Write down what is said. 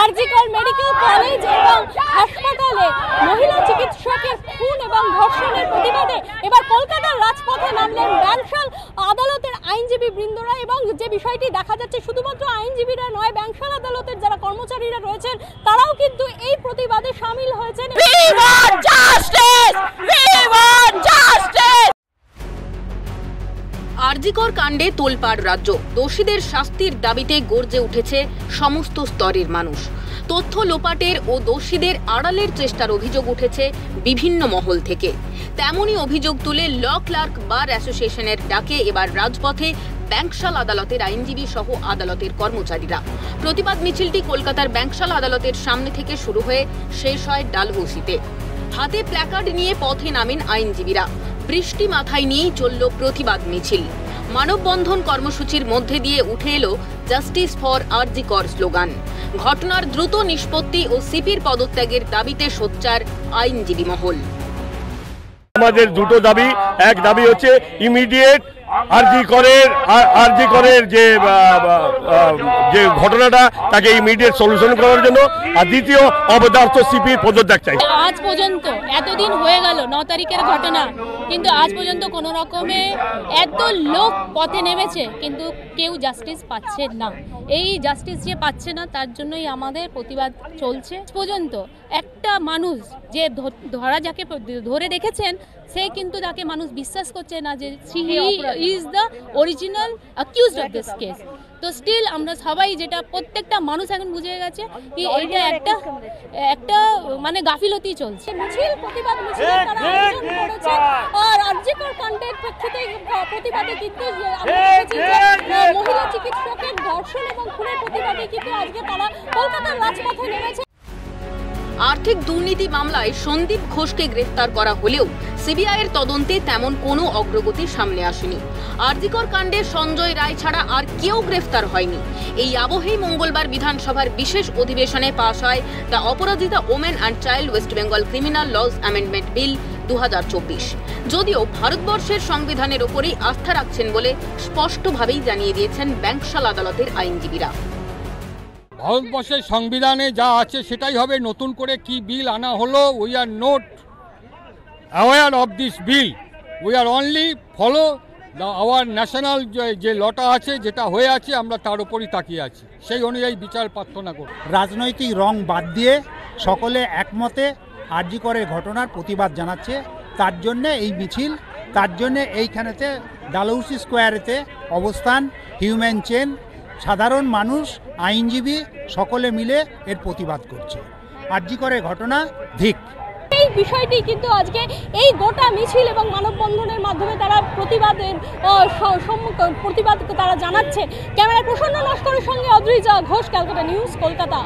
RG Kar medical college এবং হাসপাতালে মহিলা চিকিৎসকের খুন এবং ধর্ষণের প্রতিবাদে এবার কলকাতার রাজপথে নামলেন ব্যাংশাল আদালতের আইনজীবী বৃন্দরা। এবং যে বিষয়টি দেখা যাচ্ছে, শুধুমাত্র আইনজীবীরা নয়, ব্যাংশাল আদালতের যারা কর্মচারীরা রয়েছেন তারাও কিন্তু এই প্রতিবাদে সামিল হয়েছেন। আরজিকর কাণ্ডে তোলপাড় রাজ্য, দোষীদের শাস্তির দাবিতে গর্জে উঠেছে সমস্ত স্তরের মানুষ। তথ্য লোপাটের ও দোষীদের আড়ালের চেষ্টার অভিযোগ উঠেছে বিভিন্ন মহল থেকে। তেমনই অভিযোগ তুলে ল ক্লার্ক বার অ্যাসোসিয়েশনের ডাকে এবার রাজপথে ব্যাংশাল আদালতের আইনজীবী সহ আদালতের কর্মচারীরা। প্রতিবাদ মিছিলটি কলকাতার ব্যাংশাল আদালতের সামনে থেকে শুরু হয়ে শেষ হয় ডালহৌসিতে। হাতে প্ল্যাকার্ড নিয়ে পথে নামেন আইনজীবীরা। বৃষ্টি মাথায় নিয়েই চলল প্রতিবাদ মিছিল। মানববন্ধন কর্মসূচির মধ্যে দিয়ে উঠে এলো জাস্টিস ফর আরজিকর স্লোগান। ঘটনার দ্রুত নিষ্পত্তি ও সিপির পদত্যাগের দাবিতে সোচ্চার আইনজীবী মহল। আমাদের দুটো দাবি, এক দাবি হচ্ছে ইমিডিয়েট আরজিকরের যে ঘটনাটা তাকে ইমিডিয়েট সলিউশন করার জন্য, আর দ্বিতীয় অবদার্থ সিপির পদত্যাগ চাই। আজ পর্যন্ত এতদিন হয়ে গেল 9 তারিখের ঘটনা, কিন্তু আজ পর্যন্ত কোনো রকমে এত লোক পথে নেমেছে কিন্তু কেউ জাস্টিস পাচ্ছে না। এই জাস্টিস যে পাচ্ছে না তার জন্যই আমাদের প্রতিবাদ চলছে। পর্যন্ত একটা মানুষ যে যাকে ধরে দেখেছেন সে কিন্তু তাকে মানুষ বিশ্বাস করছে না যে he is the original accused of this case. তো স্টিল আমরা সবাই, যেটা প্রত্যেকটা মানুষ এখন বুঝে গেছে কি এইটা একটা মানে গাফিলতি চলছে। মিছিল, প্রতিবাদ মিছিল তারা আয়োজন করেছে। আর আরজিকর কাণ্ডের প্রেক্ষিতে প্রতিবাদে কিন্তু আমরা দেখেছি যে মহিলা চিকিৎসকের ধর্ষণ এবং খুনের প্রতিবাদে কিন্তু আজকে তারা কলকাতার রাজপথে নেমেছে। আর্থিক দুর্নীতি মামলায় সন্দীপ ঘোষকে গ্রেফতার করা হলেও সিবিআইয়ের তদন্তে তেমন কোনো অগ্রগতি সামনে আসেনি। আরজিকর কাণ্ডে সঞ্জয় রায় ছাড়া আর কেউ গ্রেফতার হয়নি। এই আবহেই মঙ্গলবার বিধানসভার বিশেষ অধিবেশনে পাশ হয় the Aparajita women and child West Bengal criminal lodge amendment bill 2024। যদিও ভারতবর্ষের সংবিধানের ওপরেই আস্থা রাখছেন বলে স্পষ্টভাবেই জানিয়ে দিয়েছেন ব্যাংশাল আদালতের আইনজীবীরা। ভারতবর্ষের সংবিধানে যা আছে সেটাই হবে। নতুন করে কি বিল আনা হলো, we are not aware of this bill. We are only follow our national যে লটা আছে, যেটা হয়ে আছে আমরা তার উপরই তাকিয়ে আছি, সেই অনুযায়ী বিচার প্রার্থনা করি। রাজনৈতিক রং বাদ দিয়ে সকলে একমতে আরজিকরের ঘটনার প্রতিবাদ জানাচ্ছে। তার জন্যে এই মিছিল, তার জন্যে এইখানেতে ডালহৌসি স্কোয়ারেতে অবস্থান, হিউম্যান চেন, সাধারণ মানুষ, আইনজীবী সকলে মিলে এর প্রতিবাদ করছে। আরজিকরের ঘটনা ধিক। এই বিষয়টি কিন্তু আজকে এই গোটা মিছিল এবং মানববন্ধনের মাধ্যমে তারা প্রতিবাদ তারা জানাচ্ছে। ক্যামেরা প্রসন্ন নস্করের সঙ্গে অদ্রিজা ঘোষ, ক্যালকাটা নিউজ, কলকাতা।